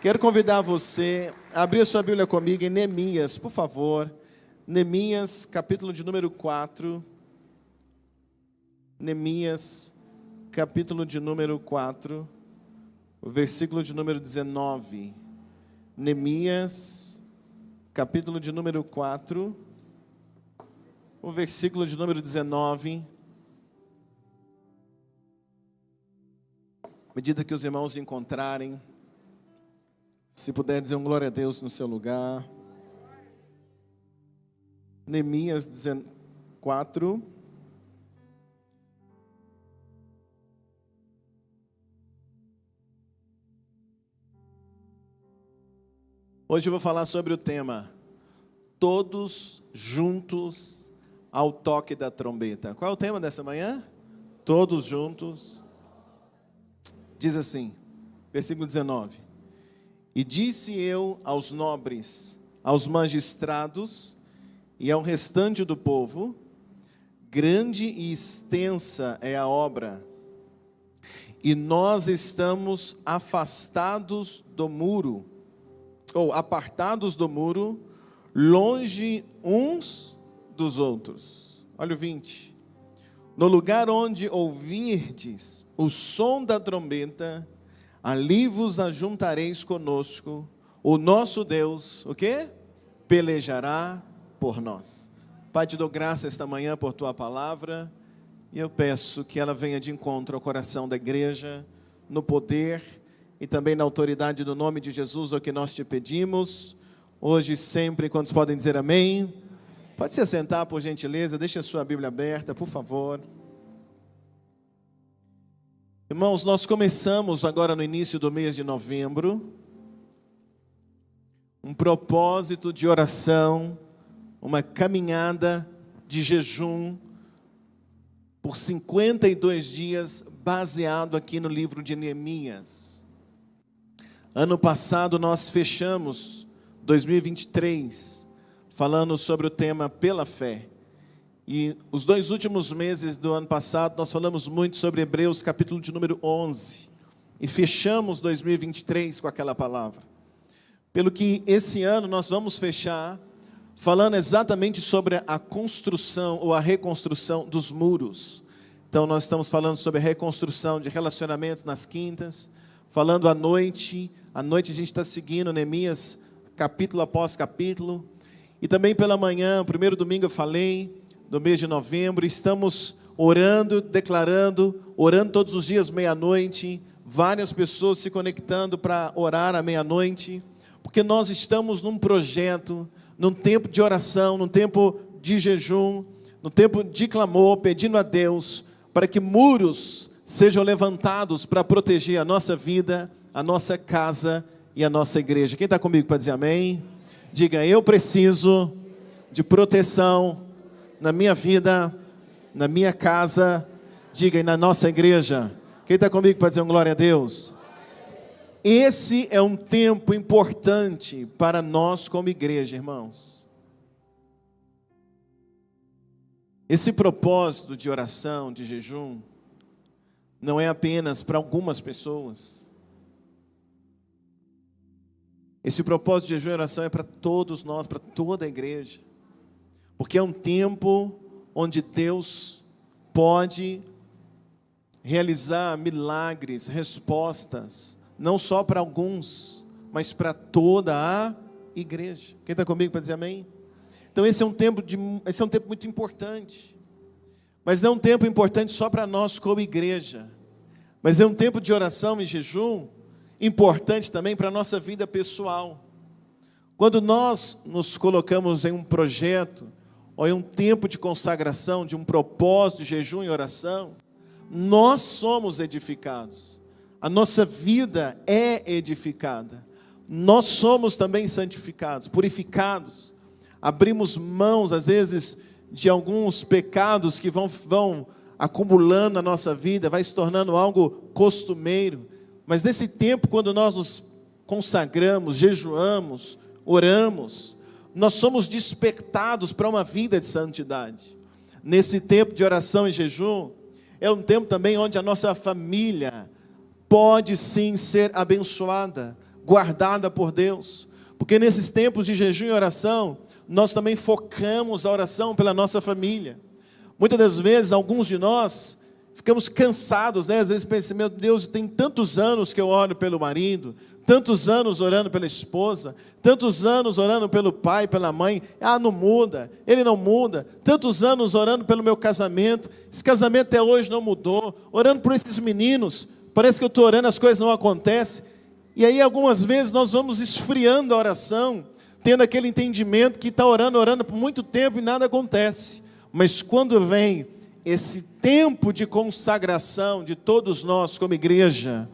Quero convidar você a abrir a sua Bíblia comigo em Neemias, por favor. Neemias, capítulo de número 4. Neemias, capítulo de número 4, o versículo de número 19. Neemias, capítulo de número 4, o versículo de número 19. À medida que os irmãos encontrarem, se puder dizer um glória a Deus no seu lugar. Neemias 4. Hoje eu vou falar sobre o tema Todos juntos ao toque da trombeta. Qual é o tema dessa manhã? Todos juntos. Diz assim, versículo 19. E disse eu aos nobres, aos magistrados e ao restante do povo: grande e extensa é a obra, e nós estamos afastados do muro, ou apartados do muro, longe uns dos outros. Olha o 20. No lugar onde ouvirdes o som da trombeta, ali vos ajuntareis conosco, o nosso Deus, o quê? Pelejará por nós. Pai, te dou graça esta manhã por tua palavra, e eu peço que ela venha de encontro ao coração da igreja, no poder e também na autoridade do nome de Jesus, é o que nós te pedimos, hoje e sempre. Quantos podem dizer amém? Pode se assentar, por gentileza, deixe a sua Bíblia aberta, por favor. Irmãos, nós começamos agora no início do mês de novembro, um propósito de oração, uma caminhada de jejum, por 52 dias, baseado aqui no livro de Neemias. Ano passado nós fechamos 2023, falando sobre o tema pela fé. E os 2 últimos meses do ano passado, nós falamos muito sobre Hebreus, capítulo de número 11. E fechamos 2023 com aquela palavra. Pelo que esse ano nós vamos fechar falando exatamente sobre a construção ou a reconstrução dos muros. Então nós estamos falando sobre a reconstrução de relacionamentos nas quintas, falando à noite a gente está seguindo Neemias capítulo após capítulo, e também pela manhã, o primeiro domingo eu falei, do mês de novembro, estamos orando, declarando, orando todos os dias meia-noite, várias pessoas se conectando para orar à meia-noite, porque nós estamos num projeto, num tempo de oração, num tempo de jejum, num tempo de clamor, pedindo a Deus para que muros sejam levantados para proteger a nossa vida, a nossa casa e a nossa igreja. Quem está comigo para dizer amém? Diga: eu preciso de proteção na minha vida, na minha casa, diga, e na nossa igreja. Quem está comigo para dizer um glória a Deus? Esse é um tempo importante para nós como igreja, irmãos. Esse propósito de oração, de jejum, não é apenas para algumas pessoas. Esse propósito de jejum e oração é para todos nós, para toda a igreja. Porque é um tempo onde Deus pode realizar milagres, respostas, não só para alguns, mas para toda a igreja. Quem está comigo para dizer amém? Então esse é um tempo muito importante. Mas não é um tempo importante só para nós como igreja, mas é um tempo de oração e jejum importante também para a nossa vida pessoal. Quando nós nos colocamos em um projeto, ou em um tempo de consagração, de um propósito de jejum e oração, nós somos edificados, a nossa vida é edificada, nós somos também santificados, purificados, abrimos mãos às vezes de alguns pecados que vão acumulando na nossa vida, vai se tornando algo costumeiro, mas nesse tempo quando nós nos consagramos, jejuamos, oramos, nós somos despertados para uma vida de santidade. Nesse tempo de oração e jejum, é um tempo também onde a nossa família pode sim ser abençoada, guardada por Deus. Porque nesses tempos de jejum e oração, nós também focamos a oração pela nossa família. Muitas das vezes, alguns de nós ficamos cansados, né? Às vezes pensam, meu Deus, tem tantos anos que eu oro pelo marido, tantos anos orando pela esposa, tantos anos orando pelo pai, pela mãe, não muda, ele não muda, tantos anos orando pelo meu casamento, esse casamento até hoje não mudou, orando por esses meninos, parece que eu estou orando, as coisas não acontecem, e aí algumas vezes nós vamos esfriando a oração, tendo aquele entendimento que está orando por muito tempo e nada acontece, mas quando vem esse tempo de consagração de todos nós como igreja,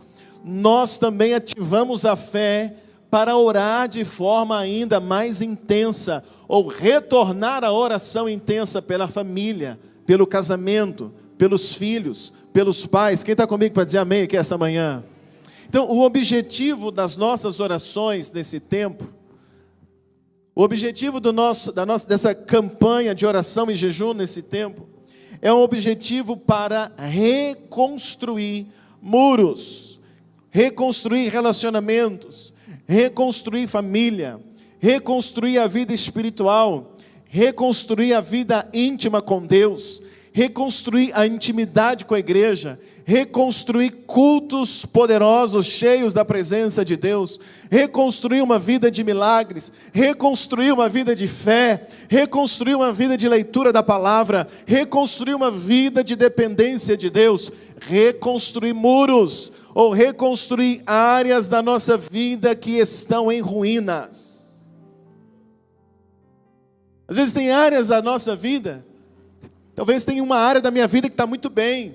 nós também ativamos a fé para orar de forma ainda mais intensa, ou retornar a oração intensa pela família, pelo casamento, pelos filhos, pelos pais. Quem está comigo para dizer amém aqui essa manhã? Então, o objetivo das nossas orações nesse tempo, o objetivo dessa campanha de oração e jejum nesse tempo, é um objetivo para reconstruir muros, reconstruir relacionamentos, reconstruir família, reconstruir a vida espiritual, reconstruir a vida íntima com Deus, reconstruir a intimidade com a igreja, reconstruir cultos poderosos, cheios da presença de Deus, reconstruir uma vida de milagres, reconstruir uma vida de fé, reconstruir uma vida de leitura da palavra, reconstruir uma vida de dependência de Deus, reconstruir muros, ou reconstruir áreas da nossa vida que estão em ruínas. Às vezes tem áreas da nossa vida, talvez tenha uma área da minha vida que está muito bem,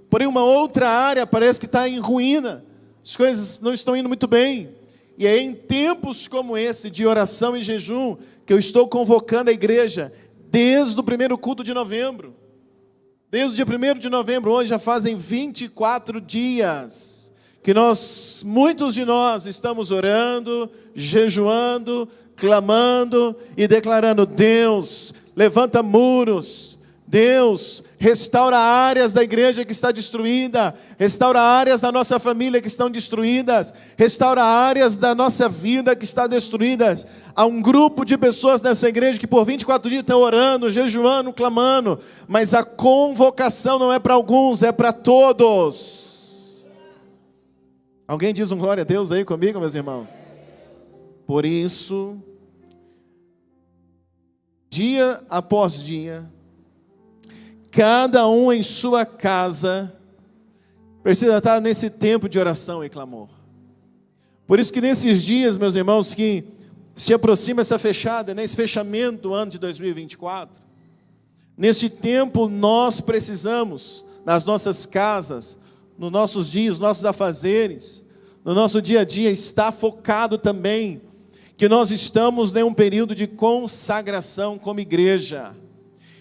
porém uma outra área parece que está em ruína, as coisas não estão indo muito bem, e é em tempos como esse, de oração e jejum, que eu estou convocando a igreja, desde o primeiro culto de novembro, desde o dia 1º de novembro, hoje já fazem 24 dias, que muitos de nós estamos orando, jejuando, clamando e declarando, Deus, levanta muros, Deus, restaura áreas da igreja que está destruída, restaura áreas da nossa família que estão destruídas, restaura áreas da nossa vida que estão destruídas. Há um grupo de pessoas nessa igreja que por 24 dias estão orando, jejuando, clamando, mas a convocação não é para alguns, é para todos. Alguém diz um glória a Deus aí comigo, meus irmãos? Por isso, dia após dia, cada um em sua casa precisa estar nesse tempo de oração e clamor. Por isso que nesses dias, meus irmãos, que se aproxima essa fechada, esse fechamento do ano de 2024, nesse tempo nós precisamos, nas nossas casas, nos nossos dias, nos nossos afazeres, no nosso dia a dia, estar focado também, que nós estamos em um período de consagração como igreja.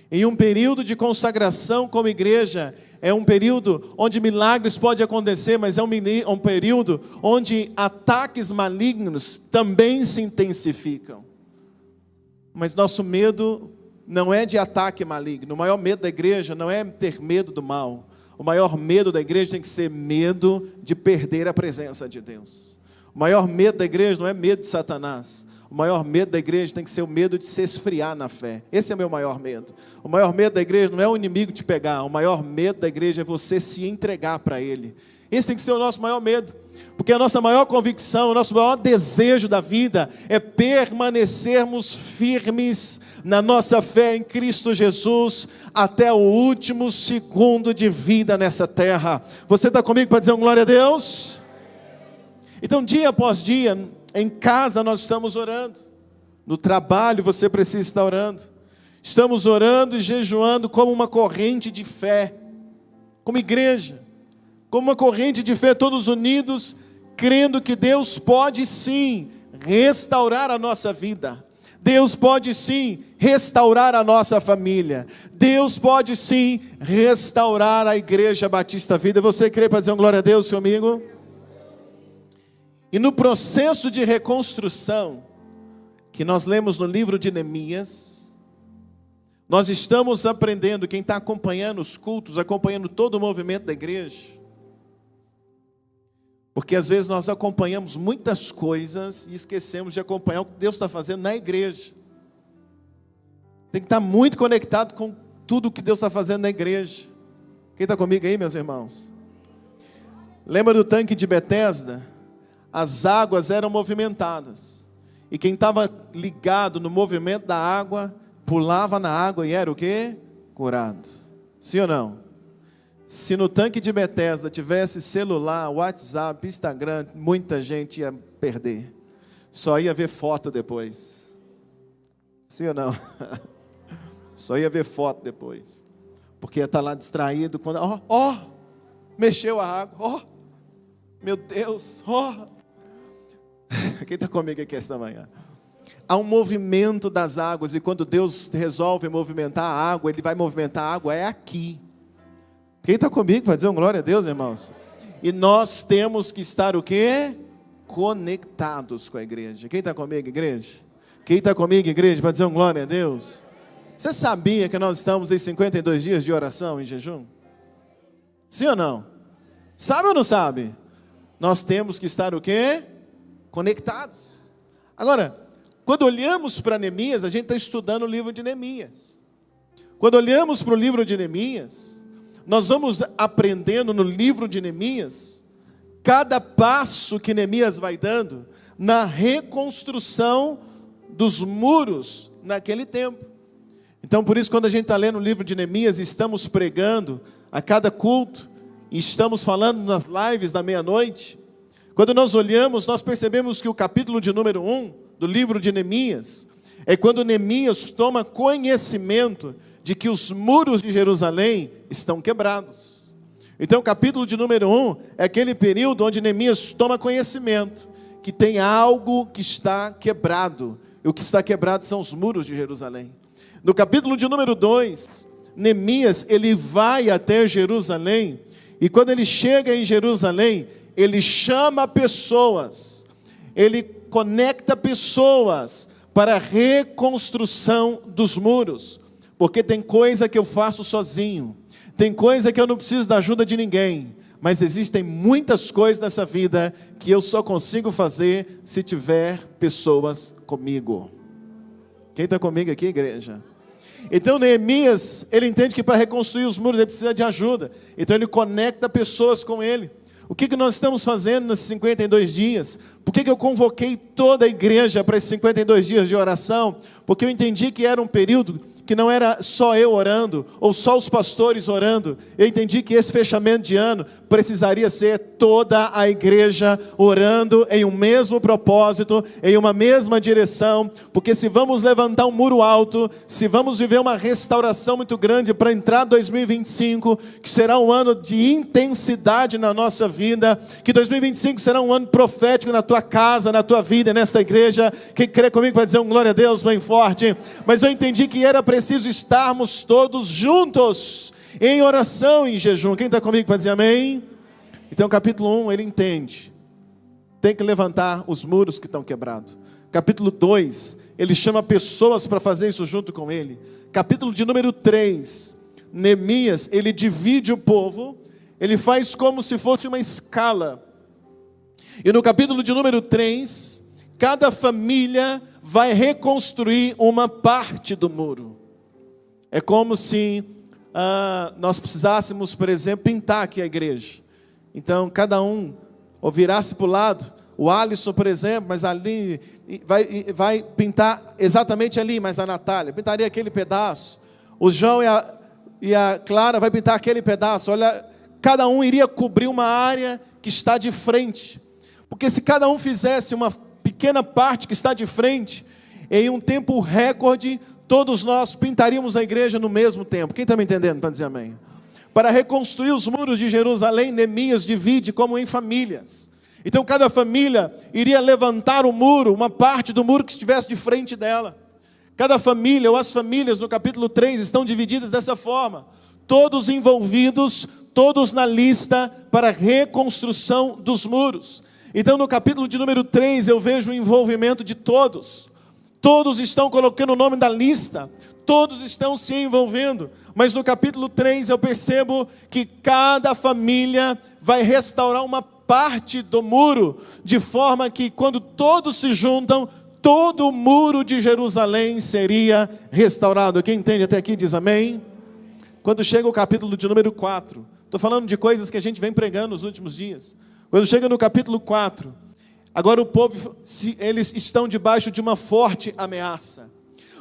Em um período de consagração como igreja, é um período onde milagres podem acontecer, mas é um período onde ataques malignos também se intensificam. Mas nosso medo não é de ataque maligno, o maior medo da igreja não é ter medo do mal, o maior medo da igreja tem que ser medo de perder a presença de Deus. O maior medo da igreja não é medo de Satanás, o maior medo da igreja tem que ser o medo de se esfriar na fé. Esse é o meu maior medo. O maior medo da igreja não é o inimigo te pegar. O maior medo da igreja é você se entregar para ele. Esse tem que ser o nosso maior medo. Porque a nossa maior convicção, o nosso maior desejo da vida é permanecermos firmes na nossa fé em Cristo Jesus até o último segundo de vida nessa terra. Você está comigo para dizer um glória a Deus? Então, dia após dia, em casa nós estamos orando, no trabalho você precisa estar orando, estamos orando e jejuando como uma corrente de fé, como igreja, como uma corrente de fé, todos unidos, crendo que Deus pode sim restaurar a nossa vida, Deus pode sim restaurar a nossa família, Deus pode sim restaurar a Igreja Batista Vida. Você crê para dizer um glória a Deus comigo? E no processo de reconstrução, que nós lemos no livro de Neemias, nós estamos aprendendo, quem está acompanhando os cultos, acompanhando todo o movimento da igreja, Porque às vezes nós acompanhamos muitas coisas e esquecemos de acompanhar o que Deus está fazendo na igreja. Tem que estar muito conectado com tudo o que Deus está fazendo na igreja. Quem está comigo aí, meus irmãos? Lembra do tanque de Betesda? As águas eram movimentadas. E quem estava ligado no movimento da água, pulava na água e era o quê? Curado. Sim ou não? Se no tanque de Betesda tivesse celular, WhatsApp, Instagram, muita gente ia perder. Só ia ver foto depois. Sim ou não? Só ia ver foto depois. Porque ia estar lá distraído quando, mexeu a água, meu Deus, Quem está comigo aqui esta manhã? Há um movimento das águas, e quando Deus resolve movimentar a água, Ele vai movimentar a água, é aqui. Quem está comigo para dizer um glória a Deus, irmãos? E nós temos que estar o quê? Conectados com a igreja. Quem está comigo, igreja? Quem está comigo, igreja, para dizer um glória a Deus? Você sabia que nós estamos em 52 dias de oração e jejum? Sim ou não? Sabe ou não sabe? Nós temos que estar o quê? Conectados. Agora, quando olhamos para Neemias, a gente está estudando o livro de Neemias. Quando olhamos para o livro de Neemias, nós vamos aprendendo no livro de Neemias, cada passo que Neemias vai dando na reconstrução dos muros naquele tempo. Então, por isso, quando a gente está lendo o livro de Neemias, estamos pregando a cada culto, e estamos falando nas lives da meia-noite, quando nós olhamos, nós percebemos que o capítulo de número 1 do livro de Neemias, é quando Neemias toma conhecimento de que os muros de Jerusalém estão quebrados. Então o capítulo de número 1 é aquele período onde Neemias toma conhecimento que tem algo que está quebrado, e o que está quebrado são os muros de Jerusalém. No capítulo de número 2, Neemias, ele vai até Jerusalém, e quando ele chega em Jerusalém, ele chama pessoas, ele conecta pessoas para a reconstrução dos muros, porque tem coisa que eu faço sozinho, tem coisa que eu não preciso da ajuda de ninguém, mas existem muitas coisas nessa vida que eu só consigo fazer se tiver pessoas comigo. Quem está comigo aqui, igreja? Então Neemias, ele entende que para reconstruir os muros ele precisa de ajuda, então ele conecta pessoas com ele. O que nós estamos fazendo nesses 52 dias? Por que eu convoquei toda a igreja para esses 52 dias de oração? Porque eu entendi que era um período que não era só eu orando, ou só os pastores orando. Eu entendi que esse fechamento de ano precisaria ser toda a igreja orando em um mesmo propósito, em uma mesma direção, porque se vamos levantar um muro alto, se vamos viver uma restauração muito grande para entrar 2025, que será um ano de intensidade na nossa vida, que 2025 será um ano profético na tua casa, na tua vida, nesta igreja. Quem crê comigo vai dizer um glória a Deus bem forte. Mas eu entendi que era preciso estarmos todos juntos em oração e em jejum. Quem está comigo para dizer amém? Então capítulo 1 ele entende, tem que levantar os muros que estão quebrados. Capítulo 2, ele chama pessoas para fazer isso junto com ele. Capítulo de número 3, Neemias, ele divide o povo, ele faz como se fosse uma escala. E no capítulo de número 3, cada família vai reconstruir uma parte do muro. É como se nós precisássemos, por exemplo, pintar aqui a igreja. Então, cada um virasse para o lado. O Alisson, por exemplo, mas ali vai pintar exatamente ali, mas a Natália pintaria aquele pedaço. O João e a Clara vai pintar aquele pedaço. Olha, cada um iria cobrir uma área que está de frente. Porque se cada um fizesse uma pequena parte que está de frente, em um tempo recorde, todos nós pintaríamos a igreja no mesmo tempo. Quem está me entendendo para dizer amém? Para reconstruir os muros de Jerusalém, Neemias divide como em famílias. Então cada família iria levantar o muro, uma parte do muro que estivesse de frente dela. Cada família, ou as famílias no capítulo 3, estão divididas dessa forma. Todos envolvidos, todos na lista para a reconstrução dos muros. Então no capítulo de número 3 eu vejo o envolvimento de todos. Todos estão colocando o nome da lista, todos estão se envolvendo, mas no capítulo 3 eu percebo que cada família vai restaurar uma parte do muro, de forma que quando todos se juntam, todo o muro de Jerusalém seria restaurado. Quem entende até aqui diz amém. Quando chega o capítulo de número 4, estou falando de coisas que a gente vem pregando nos últimos dias. Quando chega no capítulo 4, agora o povo, eles estão debaixo de uma forte ameaça.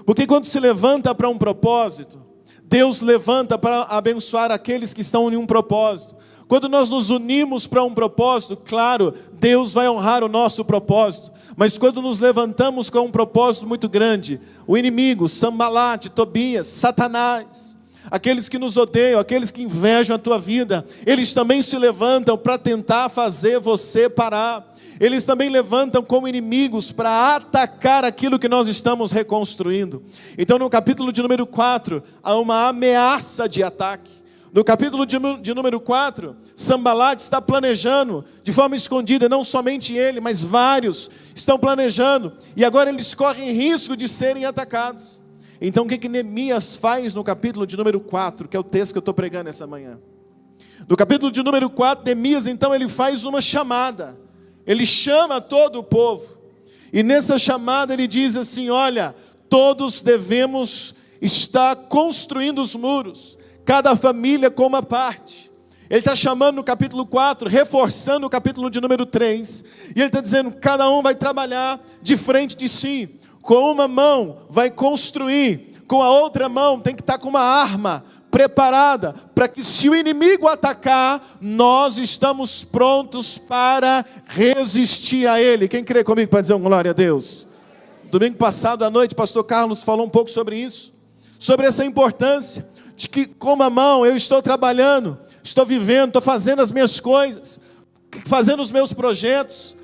Porque quando se levanta para um propósito, Deus levanta para abençoar aqueles que estão em um propósito. Quando nós nos unimos para um propósito, claro, Deus vai honrar o nosso propósito. Mas quando nos levantamos com um propósito muito grande, o inimigo, Sambalate, Tobias, Satanás, aqueles que nos odeiam, aqueles que invejam a tua vida, eles também se levantam para tentar fazer você parar. Eles também levantam como inimigos para atacar aquilo que nós estamos reconstruindo. Então no capítulo de número 4, há uma ameaça de ataque. No capítulo de número 4, Sambalate está planejando de forma escondida, não somente ele, mas vários estão planejando, e agora eles correm risco de serem atacados. Então o que Neemias faz no capítulo de número 4, que é o texto que eu estou pregando essa manhã? No capítulo de número 4, Neemias então ele faz uma chamada, ele chama todo o povo, e nessa chamada ele diz assim: olha, todos devemos estar construindo os muros, cada família com uma parte. Ele está chamando no capítulo 4, reforçando o capítulo de número 3, e ele está dizendo, cada um vai trabalhar de frente de si, com uma mão vai construir, com a outra mão tem que estar com uma arma preparada, para que se o inimigo atacar, nós estamos prontos para resistir a ele. Quem crê comigo para dizer um glória a Deus? Domingo passado à noite, pastor Carlos falou um pouco sobre isso, sobre essa importância, de que com uma mão eu estou trabalhando, estou vivendo, estou fazendo as minhas coisas, fazendo os meus projetos,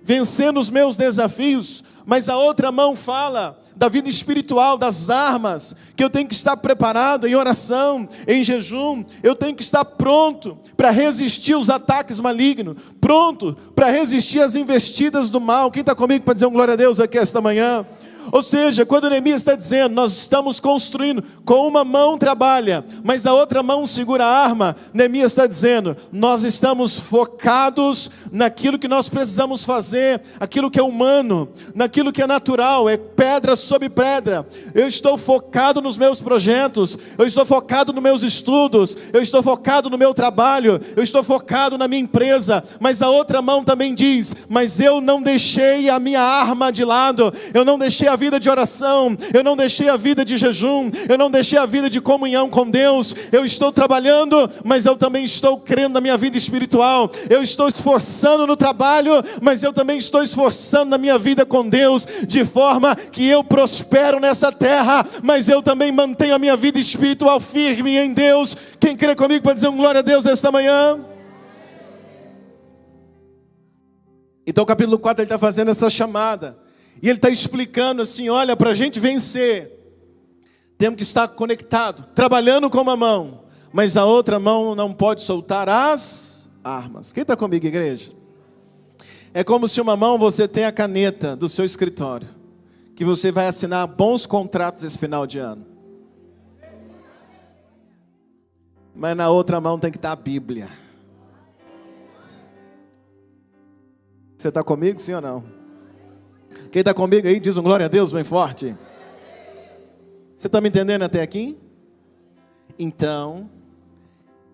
vencendo os meus desafios, mas a outra mão fala da vida espiritual, das armas, que eu tenho que estar preparado em oração, em jejum, eu tenho que estar pronto para resistir aos ataques malignos, pronto para resistir às investidas do mal. Quem está comigo para dizer um glória a Deus aqui esta manhã? Ou seja, quando Neemias está dizendo, nós estamos construindo, com uma mão trabalha, mas a outra mão segura a arma, Neemias está dizendo, nós estamos focados naquilo que nós precisamos fazer, aquilo que é humano, naquilo que é natural, é pedra sobre pedra. Eu estou focado nos meus projetos, eu estou focado nos meus estudos, eu estou focado no meu trabalho, eu estou focado na minha empresa, mas a outra mão também diz, mas eu não deixei a minha arma de lado, eu não deixei a vida de oração, eu não deixei a vida de jejum, eu não deixei a vida de comunhão com Deus. Eu estou trabalhando, mas eu também estou crendo na minha vida espiritual. Eu estou esforçando no trabalho, mas eu também estou esforçando na minha vida com Deus, de forma que eu prospero nessa terra, mas eu também mantenho a minha vida espiritual firme em Deus. Quem crê comigo para dizer um glória a Deus esta manhã? Então o capítulo 4 ele está fazendo essa chamada, e ele está explicando assim, olha, para a gente vencer, temos que estar conectado, trabalhando com uma mão, mas a outra mão não pode soltar as armas. Quem está comigo, igreja? É como se uma mão você tem a caneta do seu escritório, que você vai assinar bons contratos esse final de ano, mas na outra mão tem que estar a Bíblia. Você está comigo, sim ou não? Quem está comigo aí, diz um glória a Deus bem forte. Você está me entendendo até aqui? Então,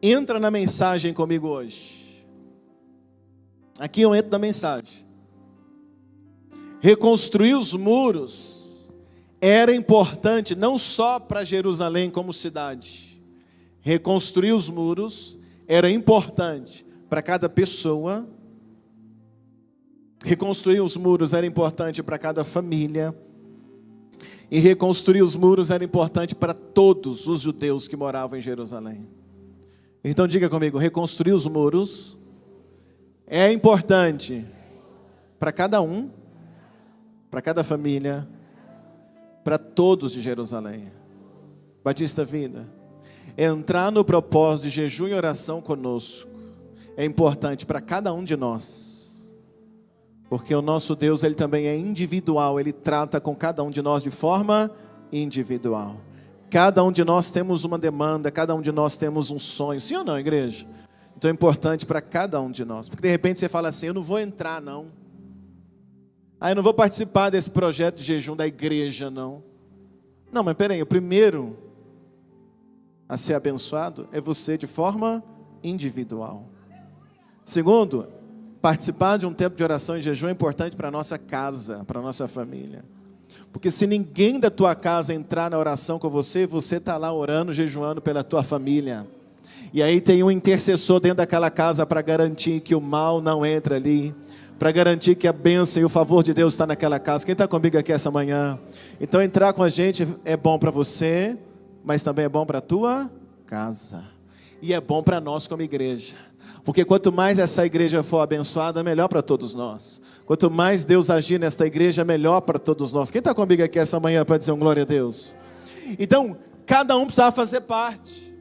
entra na mensagem comigo hoje. Aqui eu entro na mensagem. Reconstruir os muros era importante não só para Jerusalém como cidade. Reconstruir os muros era importante para cada pessoa. Reconstruir os muros era importante para cada família. E reconstruir os muros era importante para todos os judeus que moravam em Jerusalém. Então diga comigo, reconstruir os muros é importante para cada um, para cada família, para todos de Jerusalém. Batista Vida, entrar no propósito de jejum e oração conosco é importante para cada um de nós. Porque o nosso Deus, Ele também é individual, Ele trata com cada um de nós de forma individual. Cada um de nós temos uma demanda, cada um de nós temos um sonho, sim ou não, igreja? Então é importante para cada um de nós. Porque de repente você fala assim, eu não vou entrar não. Eu não vou participar desse projeto de jejum da igreja não. Não, mas peraí, o primeiro a ser abençoado é você de forma individual. Segundo, participar de um tempo de oração e jejum é importante para a nossa casa, para a nossa família. Porque se ninguém da tua casa entrar na oração com você, você está lá orando, jejuando pela tua família. E aí tem um intercessor dentro daquela casa para garantir que o mal não entra ali, para garantir que a bênção e o favor de Deus está naquela casa. Quem está comigo aqui essa manhã? Então entrar com a gente é bom para você, mas também é bom para a tua casa. E é bom para nós como igreja. Porque quanto mais essa igreja for abençoada, melhor para todos nós. Quanto mais Deus agir nesta igreja, melhor para todos nós. Quem está comigo aqui essa manhã para dizer um glória a Deus? Então, cada um precisava fazer parte.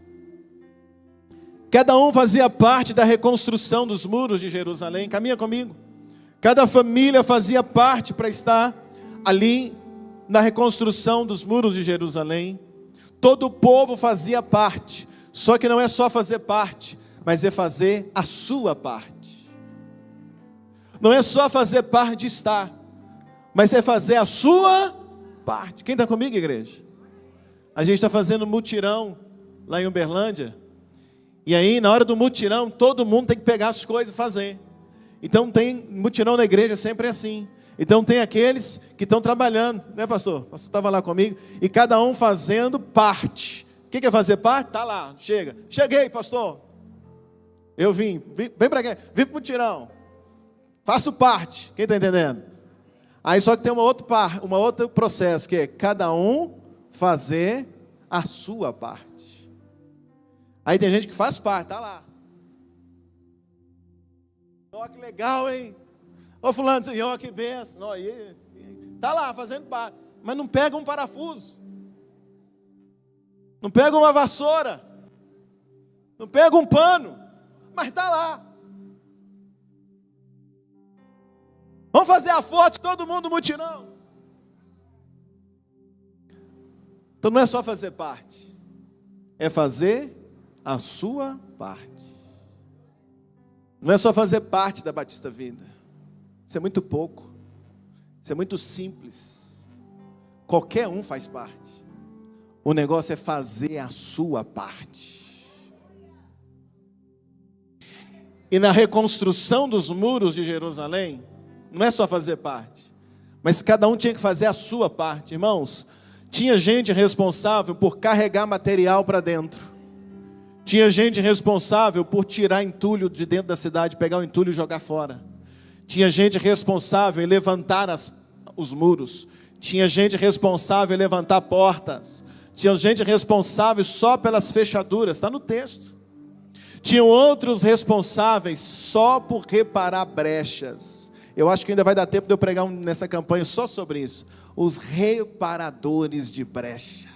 Cada um fazia parte da reconstrução dos muros de Jerusalém. Caminha comigo. Cada família fazia parte para estar ali na reconstrução dos muros de Jerusalém. Todo o povo fazia parte. Só que não é só fazer parte, mas é fazer a sua parte. Não é só fazer parte de estar, mas é fazer a sua parte. Quem está comigo, igreja? A gente está fazendo mutirão lá em Uberlândia. E aí, na hora do mutirão, todo mundo tem que pegar as coisas e fazer. Então tem mutirão na igreja sempre assim. Então tem aqueles que estão trabalhando, né, pastor? O pastor estava lá comigo. E cada um fazendo parte. O que é fazer parte? Está lá, chega. Cheguei, pastor. Eu vem para cá, vim para o mutirão. Faço parte. Quem está entendendo? Aí só que tem uma outro processo, que é cada um fazer a sua parte. Aí tem gente que faz parte, está lá. Ó, que legal, hein? Ô fulano, ó, que benção. Está lá fazendo parte. Mas não pega um parafuso. Não pega uma vassoura. Não pega um pano. Mas está lá. Vamos fazer a foto, todo mundo mutirão. Então não é só fazer parte. É fazer a sua parte. Não é só fazer parte da Batista Vida. Isso é muito pouco. Isso é muito simples. Qualquer um faz parte. O negócio é fazer a sua parte. E na reconstrução dos muros de Jerusalém, não é só fazer parte, mas cada um tinha que fazer a sua parte. Irmãos, tinha gente responsável por carregar material para dentro. Tinha gente responsável por tirar entulho de dentro da cidade, pegar o entulho e jogar fora. Tinha gente responsável em levantar os muros. Tinha gente responsável em levantar portas. Tinha gente responsável só pelas fechaduras, está no texto. Tinham outros responsáveis só por reparar brechas. Eu acho que ainda vai dar tempo de eu pregar nessa campanha só sobre isso. Os reparadores de brecha.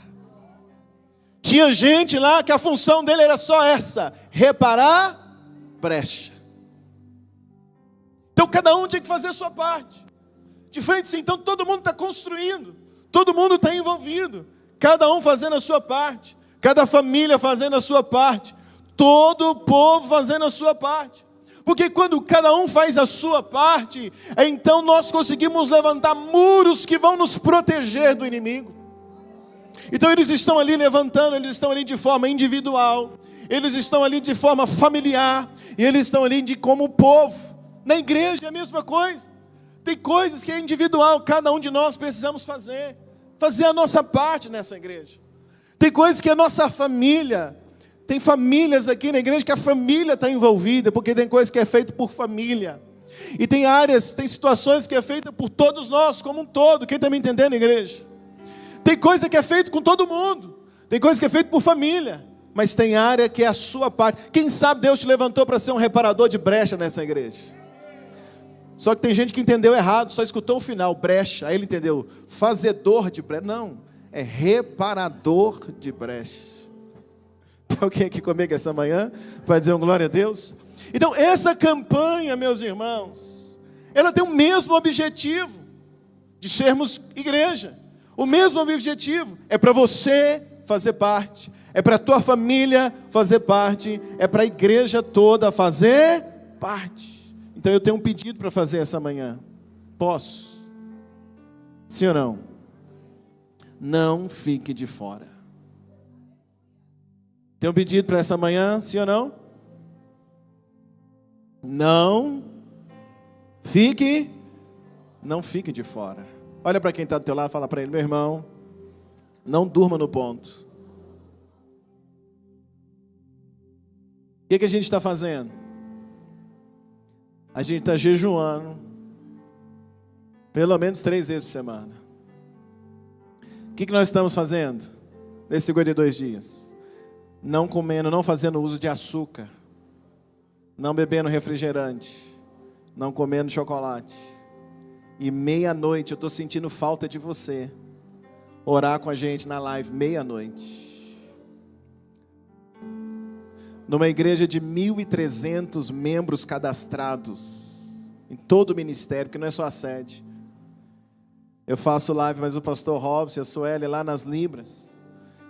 Tinha gente lá que a função dele era só essa: reparar brecha. Então cada um tinha que fazer a sua parte. Diferente assim, então todo mundo está construindo, todo mundo está envolvido, cada um fazendo a sua parte, cada família fazendo a sua parte, todo o povo fazendo a sua parte. Porque quando cada um faz a sua parte, então nós conseguimos levantar muros que vão nos proteger do inimigo. Então eles estão ali levantando, eles estão ali de forma individual, eles estão ali de forma familiar, e eles estão ali como povo. Na igreja é a mesma coisa. Tem coisas que é individual, cada um de nós precisamos fazer a nossa parte nessa igreja. Tem coisas que a nossa família, tem famílias aqui na igreja que a família está envolvida, porque tem coisas que é feito por família. E tem áreas, tem situações que é feita por todos nós, como um todo. Quem está me entendendo, igreja? Tem coisa que é feito com todo mundo, tem coisa que é feito por família, mas tem área que é a sua parte. Quem sabe Deus te levantou para ser um reparador de brecha nessa igreja. Só que tem gente que entendeu errado, só escutou o final, brecha, aí ele entendeu, fazedor de brecha. Não, é reparador de brecha. Tem alguém aqui comigo essa manhã para dizer um glória a Deus? Então essa campanha, meus irmãos, ela tem o mesmo objetivo de sermos igreja. O mesmo objetivo é para você fazer parte, é para a tua família fazer parte, é para a igreja toda fazer parte. Então eu tenho um pedido para fazer essa manhã. Posso? Sim ou não? Não fique de fora. Tem um pedido para essa manhã, sim ou não? Não fique de fora. Olha para quem está do teu lado e fala para ele: meu irmão, não durma no ponto. O que a gente está fazendo? A gente está jejuando pelo menos 3 vezes por semana. O que nós estamos fazendo nesses 52 dias? Não comendo, não fazendo uso de açúcar, não bebendo refrigerante, não comendo chocolate. E meia-noite, eu estou sentindo falta de você orar com a gente na live, meia-noite. Numa igreja de 1.300 membros cadastrados, em todo o ministério, que não é só a sede. Eu faço live, mas o pastor Robson e a Sueli lá nas Libras,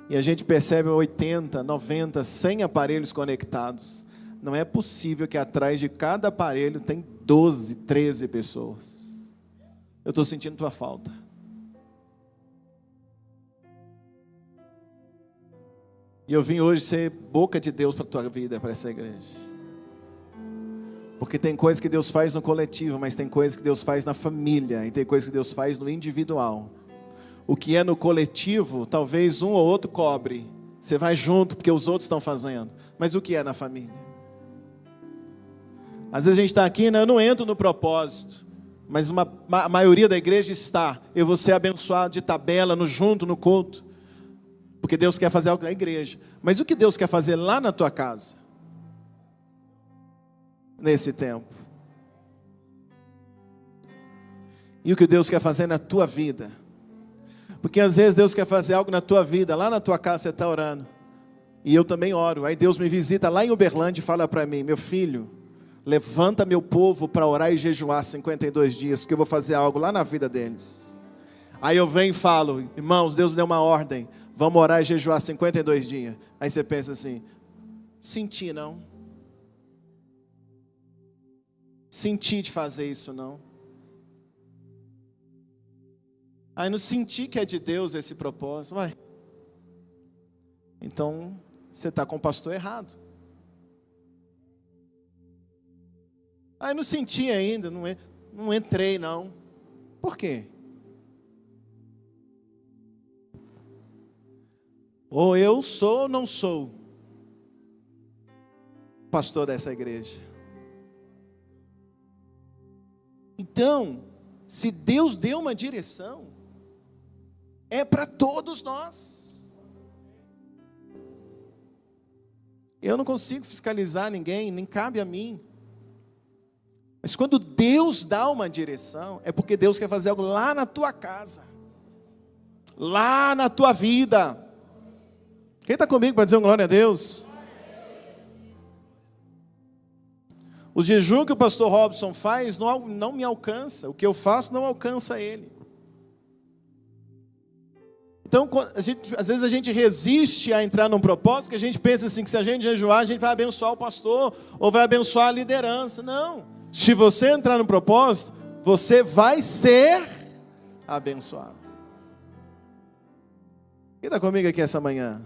e a gente percebe 80, 90, 100 aparelhos conectados. Não é possível que atrás de cada aparelho tem 12, 13 pessoas. Eu estou sentindo tua falta. E eu vim hoje ser boca de Deus para a tua vida, para essa igreja. Porque tem coisas que Deus faz no coletivo, mas tem coisas que Deus faz na família, e tem coisas que Deus faz no individual. O que é no coletivo, talvez um ou outro cobre. Você vai junto porque os outros estão fazendo. Mas o que é na família? Às vezes a gente está aqui, né? Eu não entro no propósito, mas a maioria da igreja está. Eu vou ser abençoado de tabela, no junto, no culto. Porque Deus quer fazer algo na igreja. Mas o que Deus quer fazer lá na tua casa? Nesse tempo. E o que Deus quer fazer na tua vida? Porque às vezes Deus quer fazer algo na tua vida, lá na tua casa você está orando. E eu também oro. Aí Deus me visita lá em Uberlândia e fala para mim: meu filho, levanta meu povo para orar e jejuar 52 dias, porque eu vou fazer algo lá na vida deles. Aí eu venho e falo: irmãos, Deus me deu uma ordem, vamos orar e jejuar 52 dias. Aí você pensa assim: senti não. Senti de fazer isso não. Aí não senti que é de Deus esse propósito. Vai. Então você está com o pastor errado. Aí não senti ainda, não entrei não. Por quê? Ou eu sou ou não sou pastor dessa igreja. Então, se Deus deu uma direção, é para todos nós. Eu não consigo fiscalizar ninguém, nem cabe a mim. Mas quando Deus dá uma direção, é porque Deus quer fazer algo lá na tua casa, lá na tua vida. Quem está comigo para dizer um glória a Deus? O jejum que o pastor Robson faz não me alcança. O que eu faço não alcança ele. Então, às vezes a gente resiste a entrar num propósito, porque a gente pensa assim, que se a gente jejuar, a gente vai abençoar o pastor, ou vai abençoar a liderança. Não. Se você entrar no propósito, você vai ser abençoado. Quem está comigo aqui essa manhã?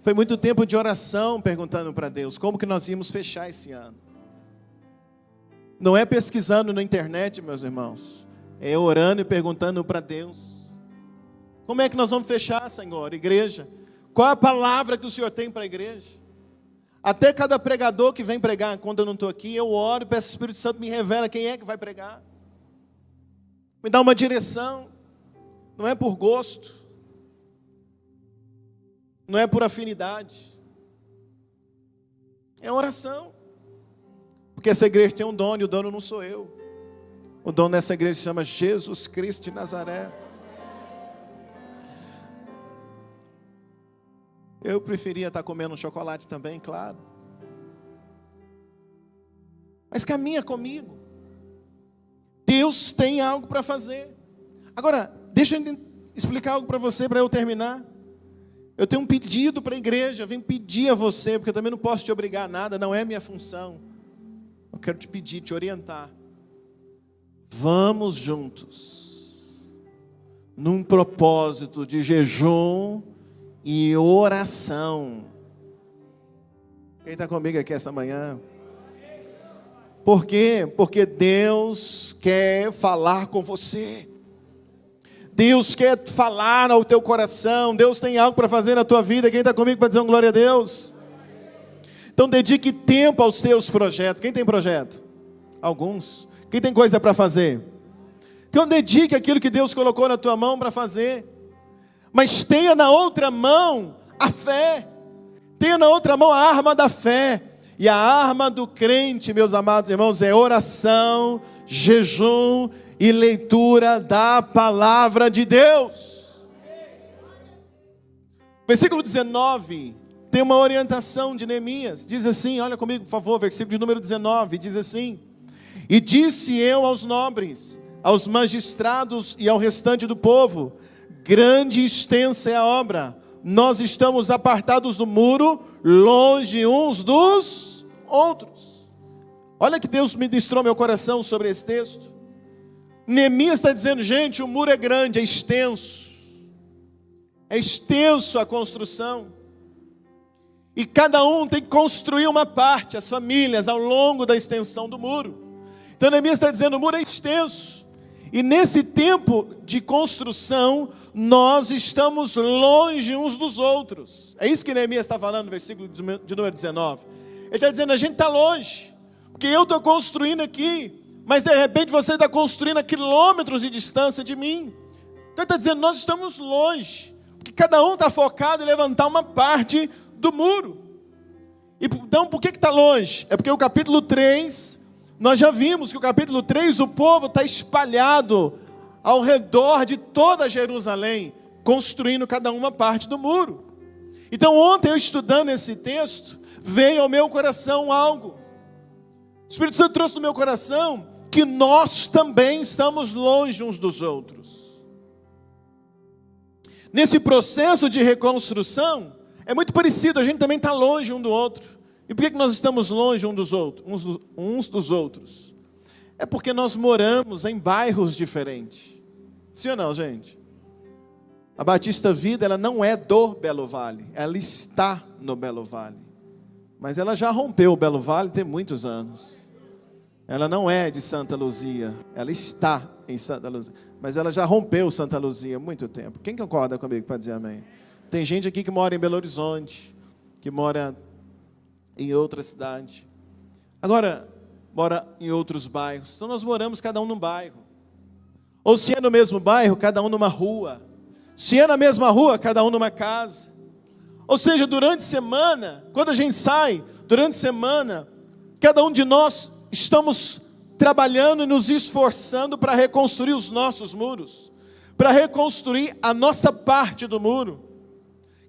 Foi muito tempo de oração perguntando para Deus, como que nós íamos fechar esse ano? Não é pesquisando na internet, meus irmãos. É orando e perguntando para Deus. Como é que nós vamos fechar, Senhor, igreja? Qual a palavra que o Senhor tem para a igreja? Até cada pregador que vem pregar, quando eu não estou aqui, eu oro e peço ao Espírito Santo me revela quem é que vai pregar. Me dá uma direção. Não é por gosto. Não é por afinidade. É oração. Porque essa igreja tem um dono e o dono não sou eu. O dono dessa igreja se chama Jesus Cristo de Nazaré. Eu preferia estar comendo um chocolate também, claro. Mas caminha comigo. Deus tem algo para fazer. Agora, deixa eu explicar algo para você, para eu terminar. Eu tenho um pedido para a igreja, eu venho pedir a você, porque eu também não posso te obrigar a nada, não é minha função. Eu quero te pedir, te orientar. Vamos juntos, num propósito de jejum e oração. Quem está comigo aqui essa manhã? Por quê? Porque Deus quer falar com você. Deus quer falar ao teu coração. Deus tem algo para fazer na tua vida. Quem está comigo para dizer um glória a Deus? Então dedique tempo aos teus projetos. Quem tem projeto? Alguns. Quem tem coisa para fazer? Então dedique aquilo que Deus colocou na tua mão para fazer. Mas tenha na outra mão a fé. Tenha na outra mão a arma da fé. E a arma do crente, meus amados irmãos, é oração, jejum e leitura da palavra de Deus. Versículo 19, tem uma orientação de Neemias. Diz assim, olha comigo por favor, versículo de número 19, diz assim: E disse eu aos nobres, aos magistrados e ao restante do povo, grande e extensa é a obra, nós estamos apartados do muro, longe uns dos outros. Olha que Deus ministrou meu coração sobre esse texto. Neemias está dizendo, gente, o muro é grande, é extenso a construção, e cada um tem que construir uma parte, as famílias, ao longo da extensão do muro. Então Neemias está dizendo, o muro é extenso, e nesse tempo de construção, nós estamos longe uns dos outros. É isso que Neemias está falando no versículo de número 19. Ele está dizendo, a gente está longe, porque eu estou construindo aqui, mas de repente você está construindo a quilômetros de distância de mim. Então ele está dizendo, nós estamos longe, porque cada um está focado em levantar uma parte do muro. E então por que está longe? É porque o capítulo 3, nós já vimos que o capítulo 3, o povo está espalhado ao redor de toda Jerusalém, construindo cada uma parte do muro. Então ontem eu estudando esse texto, veio ao meu coração algo. O Espírito Santo trouxe no meu coração que nós também estamos longe uns dos outros. Nesse processo de reconstrução, é muito parecido, a gente também está longe um do outro. E por que nós estamos longe uns dos outros? É porque nós moramos em bairros diferentes. Sim ou não, gente? A Batista Vida, ela não é do Belo Vale, ela está no Belo Vale. Mas ela já rompeu o Belo Vale tem muitos anos. Ela não é de Santa Luzia, ela está em Santa Luzia. Mas ela já rompeu Santa Luzia há muito tempo. Quem concorda comigo para dizer amém? Tem gente aqui que mora em Belo Horizonte, que mora em outra cidade. Agora, mora em outros bairros. Então nós moramos cada um num bairro. Ou se é no mesmo bairro, cada um numa rua. Se é na mesma rua, cada um numa casa. Ou seja, durante a semana, quando a gente sai, durante a semana, cada um de nós estamos trabalhando e nos esforçando para reconstruir os nossos muros, para reconstruir a nossa parte do muro.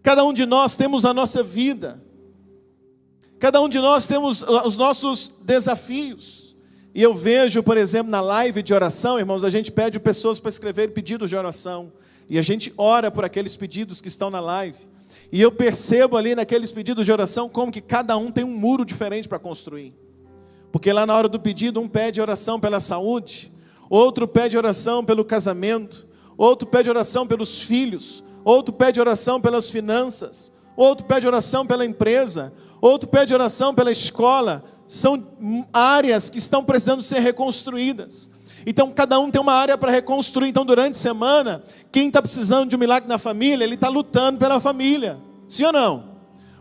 Cada um de nós temos a nossa vida, cada um de nós temos os nossos desafios. E eu vejo, por exemplo, na live de oração, irmãos, a gente pede pessoas para escreverem pedidos de oração, e a gente ora por aqueles pedidos que estão na live. E eu percebo ali naqueles pedidos de oração como que cada um tem um muro diferente para construir. Porque lá na hora do pedido, um pede oração pela saúde, outro pede oração pelo casamento, outro pede oração pelos filhos, outro pede oração pelas finanças, outro pede oração pela empresa, outro pede oração pela escola. São áreas que estão precisando ser reconstruídas. Então cada um tem uma área para reconstruir. Então durante a semana, quem está precisando de um milagre na família, ele está lutando pela família. Sim ou não?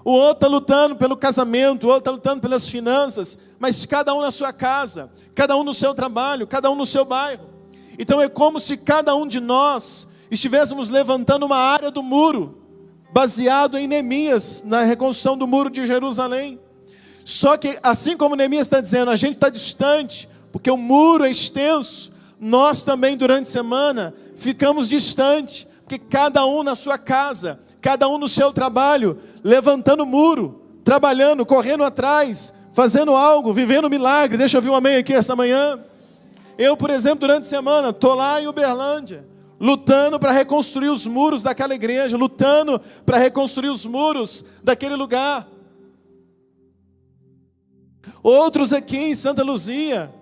O outro está lutando pelo casamento, o outro está lutando pelas finanças, mas cada um na sua casa, cada um no seu trabalho, cada um no seu bairro. Então é como se cada um de nós estivéssemos levantando uma área do muro, baseado em Neemias, na reconstrução do muro de Jerusalém. Só que assim como Neemias está dizendo, a gente está distante, porque o muro é extenso, nós também durante a semana ficamos distantes, porque cada um na sua casa, cada um no seu trabalho, levantando o muro, trabalhando, correndo atrás, fazendo algo, vivendo milagre. Deixa eu ouvir um amém aqui essa manhã. Eu, por exemplo, durante a semana, estou lá em Uberlândia, lutando para reconstruir os muros daquela igreja, lutando para reconstruir os muros daquele lugar. Outros aqui em Santa Luzia,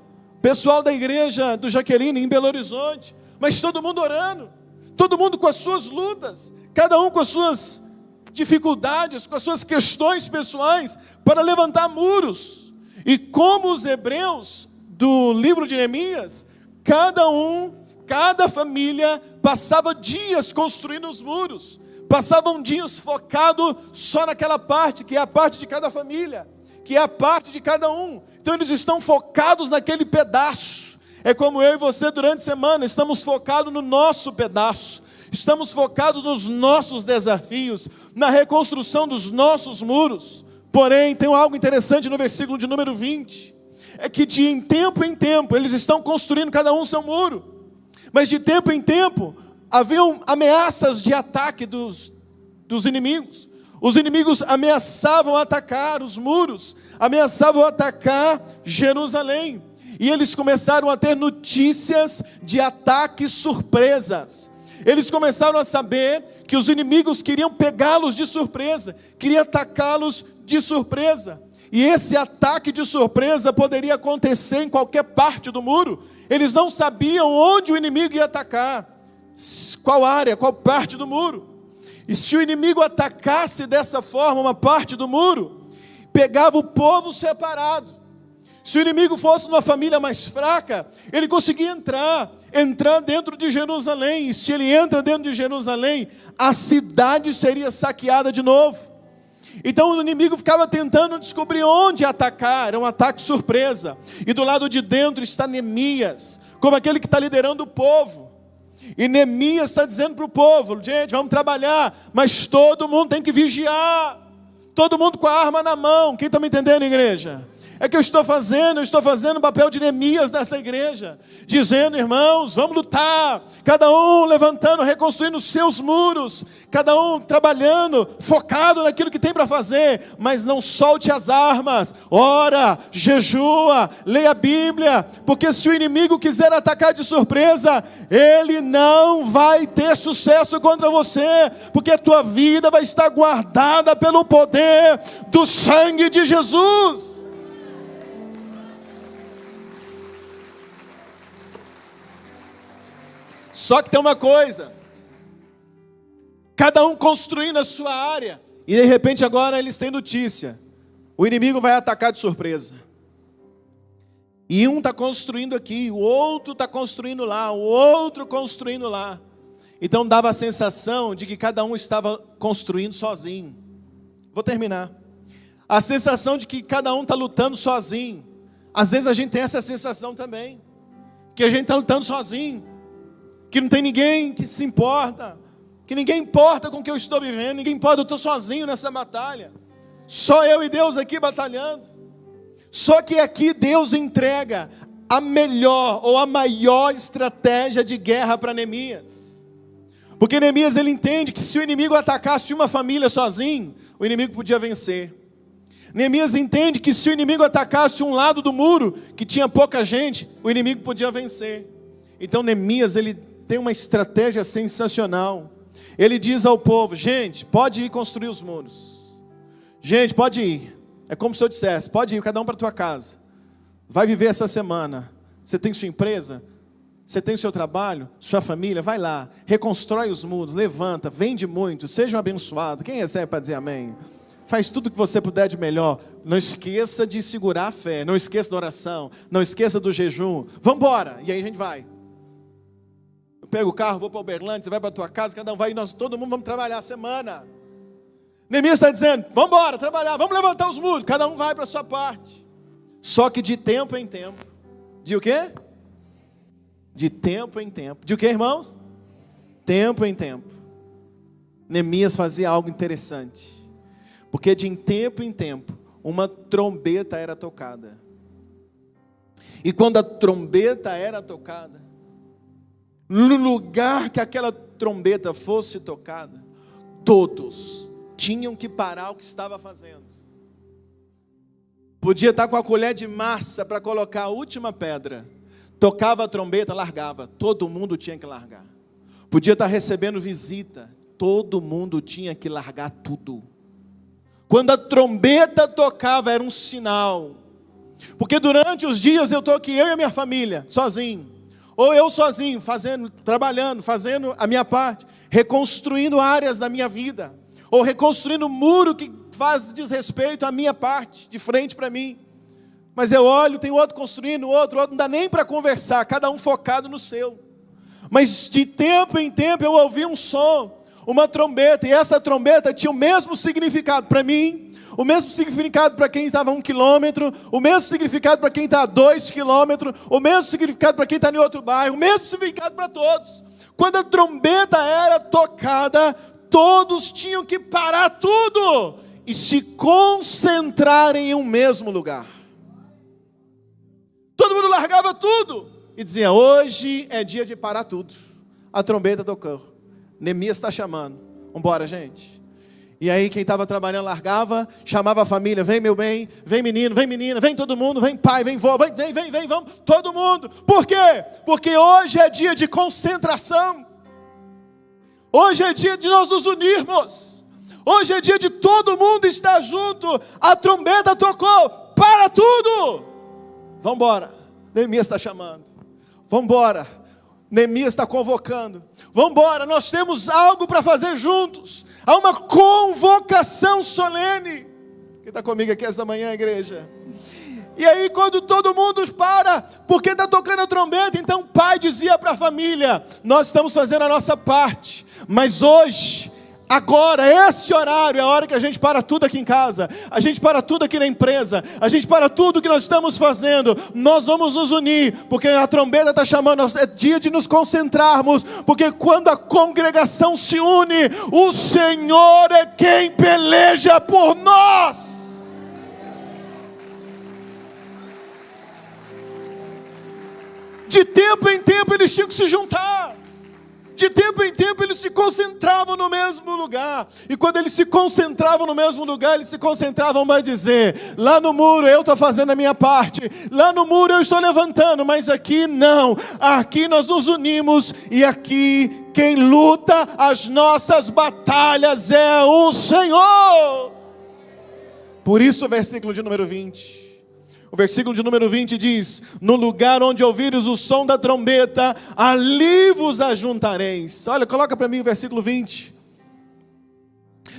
pessoal da igreja do Jaqueline em Belo Horizonte, mas todo mundo orando, todo mundo com as suas lutas, cada um com as suas dificuldades, com as suas questões pessoais, para levantar muros. E como os hebreus do livro de Neemias, cada família passava dias construindo os muros, passavam dias focados só naquela parte, que é a parte de cada família, que é a parte de cada um. Então eles estão focados naquele pedaço. É como eu e você durante a semana, estamos focados no nosso pedaço, estamos focados nos nossos desafios, na reconstrução dos nossos muros. Porém, tem algo interessante no versículo de número 20, é que de em tempo eles estão construindo cada um seu muro, mas de tempo em tempo haviam ameaças de ataque dos inimigos. Os inimigos ameaçavam atacar os muros, ameaçavam atacar Jerusalém, e eles começaram a ter notícias de ataques surpresas. Eles começaram a saber que os inimigos queriam pegá-los de surpresa, queriam atacá-los de surpresa. E esse ataque de surpresa poderia acontecer em qualquer parte do muro. Eles não sabiam onde o inimigo ia atacar, qual área, qual parte do muro. E se o inimigo atacasse dessa forma uma parte do muro, pegava o povo separado. Se o inimigo fosse uma família mais fraca, ele conseguia entrar dentro de Jerusalém. E se ele entra dentro de Jerusalém, a cidade seria saqueada de novo. Então o inimigo ficava tentando descobrir onde atacar. Era um ataque surpresa. E do lado de dentro está Neemias, como aquele que está liderando o povo. E Neemias está dizendo para o povo: gente, vamos trabalhar, mas todo mundo tem que vigiar, todo mundo com a arma na mão. Quem está me entendendo, igreja? É que eu estou fazendo o papel de Neemias nessa igreja, dizendo: irmãos, vamos lutar, cada um levantando, reconstruindo os seus muros, cada um trabalhando, focado naquilo que tem para fazer, mas não solte as armas, ora, jejua, leia a Bíblia, porque se o inimigo quiser atacar de surpresa, ele não vai ter sucesso contra você, porque a tua vida vai estar guardada pelo poder do sangue de Jesus. Só que tem uma coisa, cada um construindo a sua área, e de repente agora eles têm notícia, o inimigo vai atacar de surpresa, e um está construindo aqui, o outro está construindo lá, o outro construindo lá. Então dava a sensação de que cada um estava construindo sozinho. Vou terminar. A sensação de que cada um está lutando sozinho. Às vezes a gente tem essa sensação também, que a gente está lutando sozinho, que não tem ninguém que se importa, que ninguém importa com o que eu estou vivendo, ninguém importa, eu estou sozinho nessa batalha, só eu e Deus aqui batalhando. Só que aqui Deus entrega a melhor ou a maior estratégia de guerra para Neemias, porque Neemias ele entende que se o inimigo atacasse uma família sozinho, o inimigo podia vencer. Neemias entende que se o inimigo atacasse um lado do muro, que tinha pouca gente, o inimigo podia vencer. Então Neemias ele tem uma estratégia sensacional. Ele diz ao povo: gente, pode ir construir os muros. Gente, pode ir. É como se eu dissesse: pode ir, cada um para a tua casa. Vai viver essa semana. Você tem sua empresa? Você tem o seu trabalho? Sua família? Vai lá, reconstrói os muros, levanta, vende muito, seja um abençoado. Quem recebe para dizer amém? Faz tudo o que você puder de melhor. Não esqueça de segurar a fé, não esqueça da oração, não esqueça do jejum. Vamos embora, e aí a gente vai. Pega o carro, vou para Uberlândia, você vai para a tua casa, cada um vai, e nós todo mundo vamos trabalhar a semana. Neemias está dizendo: vamos embora, trabalhar, vamos levantar os muros, cada um vai para a sua parte. Só que de tempo em tempo. De o quê? De tempo em tempo. De o quê, irmãos? Tempo em tempo. Neemias fazia algo interessante, porque de tempo em tempo, uma trombeta era tocada. E quando a trombeta era tocada, no lugar que aquela trombeta fosse tocada, todos tinham que parar o que estava fazendo. Podia estar com a colher de massa para colocar a última pedra. Tocava a trombeta, largava. Todo mundo tinha que largar. podia estar recebendo visita, todo mundo tinha que largar tudo. Quando a trombeta tocava, era um sinal. Porque durante os dias eu estou aqui, eu e a minha família, sozinho. Ou eu sozinho, trabalhando, fazendo a minha parte, reconstruindo áreas da minha vida. Ou reconstruindo o muro que faz desrespeito à minha parte, de frente para mim. Mas eu olho, tem outro construindo, outro, não dá nem para conversar, cada um focado no seu. Mas de tempo em tempo eu ouvi um som, uma trombeta, e essa trombeta tinha o mesmo significado para mim, o mesmo significado para quem estava a 1 quilômetro, o mesmo significado para quem está a 2 quilômetros, o mesmo significado para quem está em outro bairro, o mesmo significado para todos. Quando a trombeta era tocada, todos tinham que parar tudo e se concentrar em um mesmo lugar. Todo mundo largava tudo e dizia: hoje é dia de parar tudo. A trombeta tocou, Neemias está chamando, vamos embora, gente. E aí quem estava trabalhando largava, chamava a família: vem meu bem, vem menino, vem menina, vem todo mundo, vem pai, vem vó, vem, vamos, todo mundo. Por quê? Porque hoje é dia de concentração. Hoje é dia de nós nos unirmos. Hoje é dia de todo mundo estar junto. A trombeta tocou, para tudo. Vamos embora, Neemias está chamando. Vamos embora, Neemias está convocando. Vamos embora, nós temos algo para fazer juntos. Há uma convocação solene. Quem está comigo aqui esta manhã, igreja? E aí quando todo mundo para, porque está tocando a trombeta, então o pai dizia para a família: nós estamos fazendo a nossa parte, mas hoje, agora, esse horário é a hora que a gente para tudo aqui em casa, a gente para tudo aqui na empresa, a gente para tudo que nós estamos fazendo, nós vamos nos unir, porque a trombeta está chamando, é dia de nos concentrarmos, porque quando a congregação se une, o Senhor é quem peleja por nós. De tempo em tempo eles tinham que se juntar. De tempo em tempo eles se concentravam no mesmo lugar. E quando eles se concentravam no mesmo lugar, eles se concentravam para dizer: lá no muro eu estou fazendo a minha parte, lá no muro eu estou levantando, mas aqui não. Aqui nós nos unimos, e aqui quem luta as nossas batalhas é o Senhor. Por isso o versículo de número 20. O versículo de número 20 diz: no lugar onde ouvires o som da trombeta, ali vos ajuntareis. Olha, coloca para mim o versículo 20.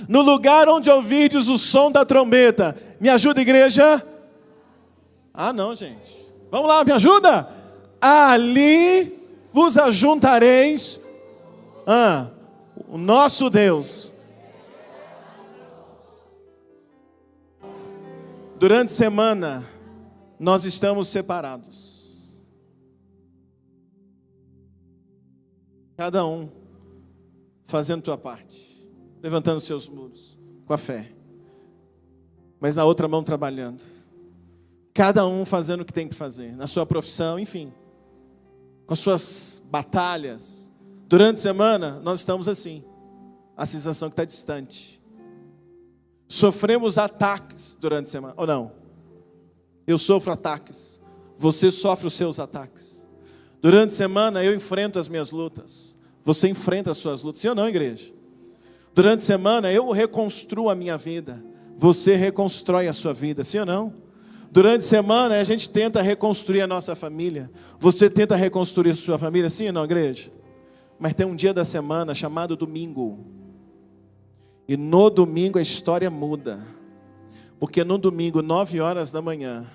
No lugar onde ouvires o som da trombeta. Me ajuda, igreja? Ah, não, gente. Vamos lá, me ajuda? Ali vos ajuntareis. O nosso Deus. Durante a semana, nós estamos separados. Cada um fazendo sua parte, levantando seus muros com a fé, mas na outra mão trabalhando. Cada um fazendo o que tem que fazer, na sua profissão, enfim, com suas batalhas. Durante a semana, nós estamos assim, a sensação que está distante. Sofremos ataques durante a semana, ou não? Eu sofro ataques, você sofre os seus ataques. Durante a semana eu enfrento as minhas lutas, você enfrenta as suas lutas, sim ou não, igreja? Durante a semana eu reconstruo a minha vida, você reconstrói a sua vida, sim ou não? Durante a semana a gente tenta reconstruir a nossa família, você tenta reconstruir a sua família, sim ou não, igreja? Mas tem um dia da semana chamado domingo, e no domingo a história muda. Porque no domingo, 9 horas da manhã,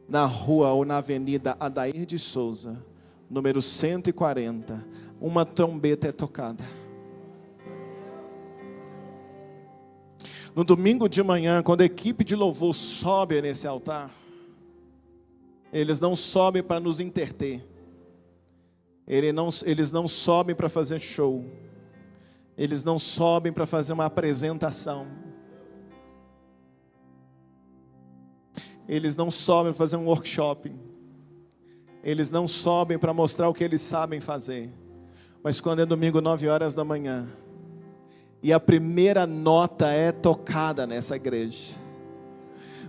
na rua ou na avenida Adair de Souza, número 140, uma trombeta é tocada. No domingo de manhã, quando a equipe de louvor sobe nesse altar, eles não sobem para nos entreter, eles não sobem para fazer show, eles não sobem para fazer uma apresentação, eles não sobem para fazer um workshop, eles não sobem para mostrar o que eles sabem fazer. Mas quando é domingo, 9 horas da manhã, e a primeira nota é tocada nessa igreja,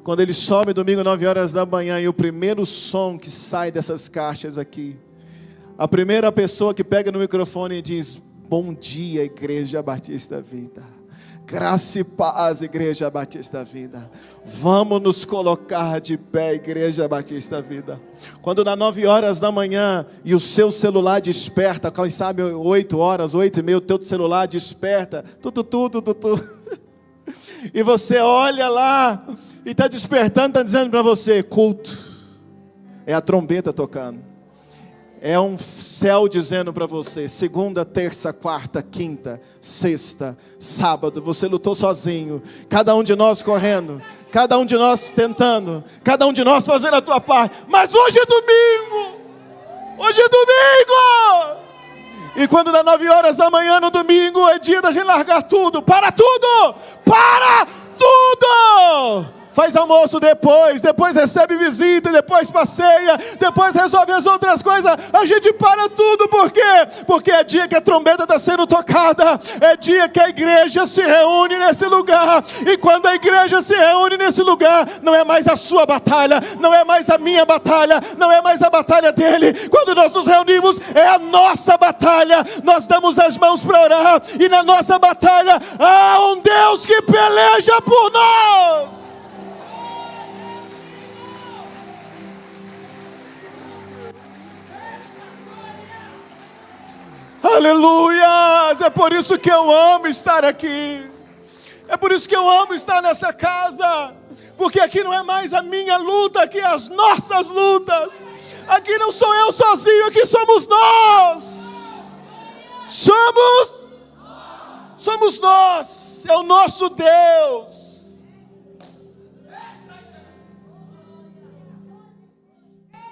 quando eles sobem domingo, 9 horas da manhã, e o primeiro som que sai dessas caixas aqui, A primeira pessoa que pega no microfone e diz: bom dia, Igreja Batista Vida. Graça e paz, Igreja Batista Vida. Vamos nos colocar de pé, Igreja Batista Vida. Quando dá 9 horas da manhã e o seu celular desperta, quem sabe 8 horas, 8h30, o teu celular desperta, e você olha lá e está despertando, está dizendo para você: culto. É a trombeta tocando. É um céu dizendo para você: segunda, terça, quarta, quinta, sexta, sábado. Você lutou sozinho, cada um de nós correndo, cada um de nós tentando, cada um de nós fazendo a tua parte. Mas hoje é domingo. Hoje é domingo. E quando dá 9 horas da manhã no domingo, é dia da gente largar tudo. Para tudo! Para tudo! Faz almoço depois recebe visita, depois passeia, depois resolve as outras coisas. A gente para tudo, por quê? Porque é dia que a trombeta está sendo tocada, é dia que a igreja se reúne nesse lugar. E quando a igreja se reúne nesse lugar, não é mais a sua batalha, não é mais a minha batalha, não é mais a batalha dele. Quando nós nos reunimos, é a nossa batalha. Nós damos as mãos para orar, e na nossa batalha há um Deus que peleja por nós. Aleluias! É por isso que eu amo estar aqui. É por isso que eu amo estar nessa casa. Porque aqui não é mais a minha luta, aqui é as nossas lutas. Aqui não sou eu sozinho, aqui somos nós. Somos nós. É o nosso Deus.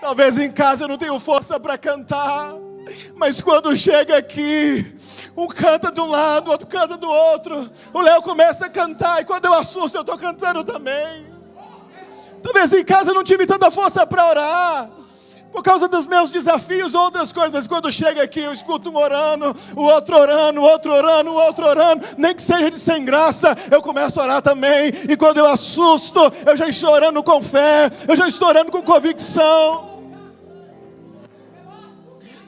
Talvez em casa eu não tenho força para cantar, mas quando chega aqui, um canta de um lado, o outro canta do outro. O Léo começa a cantar, e quando eu assusto, eu estou cantando também. Talvez em casa eu não tive tanta força para orar, por causa dos meus desafios ou outras coisas, mas quando chega aqui, eu escuto um orando, o outro orando, o outro orando, o outro orando, nem que seja de sem graça, eu começo a orar também. E quando eu assusto, eu já estou orando com fé, eu já estou orando com convicção.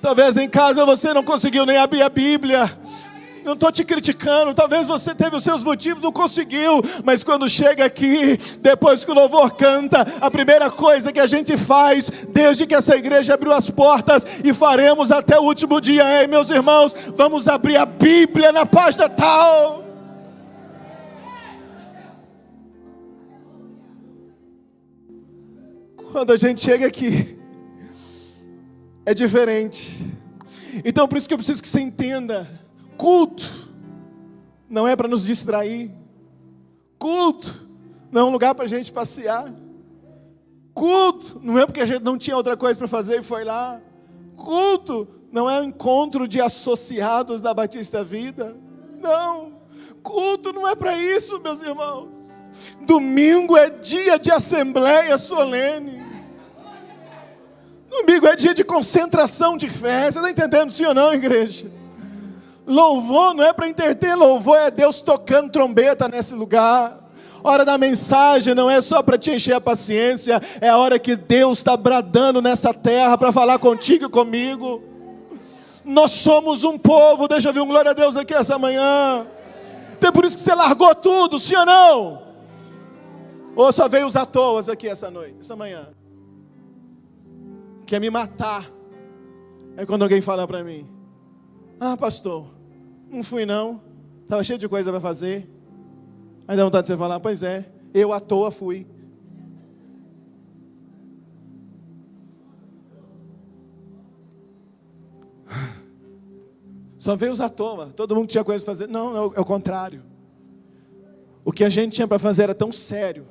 Talvez em casa você não conseguiu nem abrir a Bíblia. Não estou te criticando. Talvez você teve os seus motivos, não conseguiu. Mas quando chega aqui, depois que o louvor canta, a primeira coisa que a gente faz, desde que essa igreja abriu as portas, e faremos até o último dia, hein, meus irmãos? Vamos abrir a Bíblia na página tal. Quando a gente chega aqui, é diferente. Então por isso que eu preciso que você entenda: culto não é para nos distrair. Culto não é um lugar para a gente passear. Culto não é porque a gente não tinha outra coisa para fazer e foi lá. Culto não é um encontro de associados da Batista Vida. Não. Culto não é para isso, meus irmãos. Domingo é dia de assembleia solene. Domingo é dia de concentração de fé. Você está entendendo, sim ou não, igreja? Louvor não é para entreter, louvor é Deus tocando trombeta nesse lugar. Hora da mensagem não é só para te encher a paciência, é a hora que Deus está bradando nessa terra para falar contigo e comigo. Nós somos um povo. Deixa eu ver um glória a Deus aqui essa manhã. Então é por isso que você largou tudo, sim ou não? Ou só veio os à toa aqui essa manhã? Quer me matar. É quando alguém fala para mim: ah, pastor, não fui não, estava cheio de coisa para fazer. Aí dá vontade de você falar: pois é, eu à toa fui. Só veio os à toa. Todo mundo tinha coisa para fazer. Não, é o contrário. O que a gente tinha para fazer era tão sério,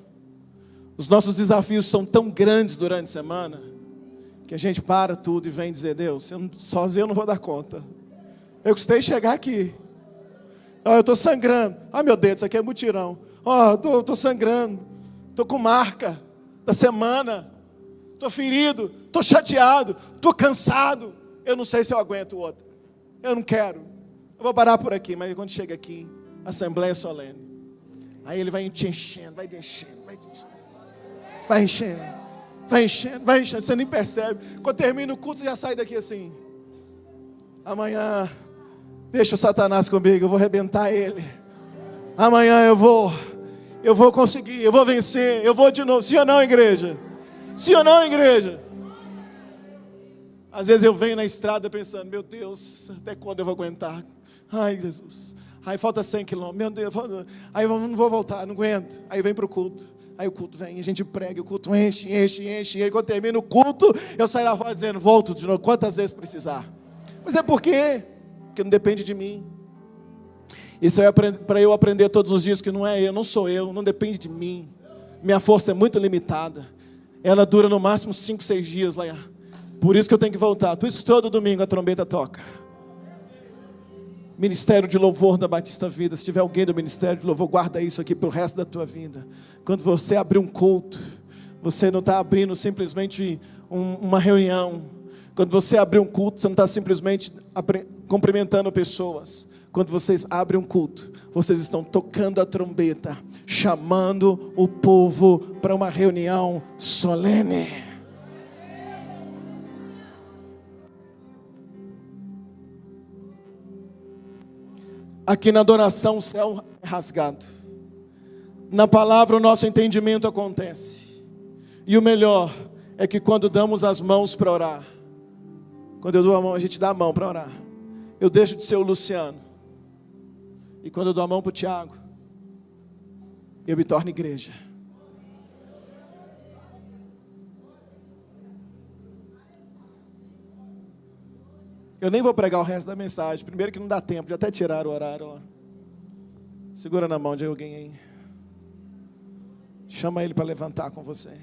os nossos desafios são tão grandes durante a semana, que a gente para tudo e vem dizer: Deus, sozinho eu não vou dar conta. Eu custei chegar aqui. Eu estou sangrando. Ah, meu Deus, isso aqui é mutirão. Estou sangrando. Estou com marca da semana. Estou ferido. Estou chateado. Estou cansado. Eu não sei se eu aguento o outro. Eu não quero. Eu vou parar por aqui. Mas quando chega aqui, assembleia solene, aí ele vai te enchendo, vai te enchendo, vai te enchendo. Vai enchendo. Vai enchendo, vai enchendo, você nem percebe. Quando termina o culto, você já sai daqui assim: Amanhã, deixa o Satanás comigo, eu vou arrebentar ele. Amanhã eu vou conseguir, eu vou vencer, eu vou de novo. Sim ou não, igreja? Sim ou não, igreja? Às vezes eu venho na estrada pensando, meu Deus, até quando eu vou aguentar? Ai, Jesus. Aí falta 100 quilômetros, meu Deus. Aí eu não vou voltar, não aguento. Aí vem para o culto. Aí o culto vem, a gente prega, o culto enche. E aí quando termina o culto, eu saio lá fora dizendo, volto de novo, quantas vezes precisar. Mas é por quê? Porque não depende de mim. Isso é para eu aprender todos os dias que não é eu, não sou eu, não depende de mim. Minha força é muito limitada. Ela dura no máximo 5, 6 dias lá. Por isso que eu tenho que voltar. Por isso que todo domingo a trombeta toca. Ministério de louvor da Batista Vida. Se tiver alguém do Ministério de Louvor, guarda isso aqui para o resto da tua vida. Quando você abrir um culto, você não está abrindo simplesmente uma reunião. Quando você abrir um culto, você não está simplesmente cumprimentando pessoas. Quando vocês abrem um culto, vocês estão tocando a trombeta, chamando o povo para uma reunião solene. Aqui na adoração o céu é rasgado. Na palavra o nosso entendimento acontece. E o melhor é que quando damos as mãos para orar, quando eu dou a mão, a gente dá a mão para orar. Eu deixo de ser o Luciano. E quando eu dou a mão para o Tiago, eu me torno igreja. Eu nem vou pregar o resto da mensagem. Primeiro que não dá tempo, já até tiraram o horário lá. Segura na mão de alguém aí. Chama ele para levantar com você.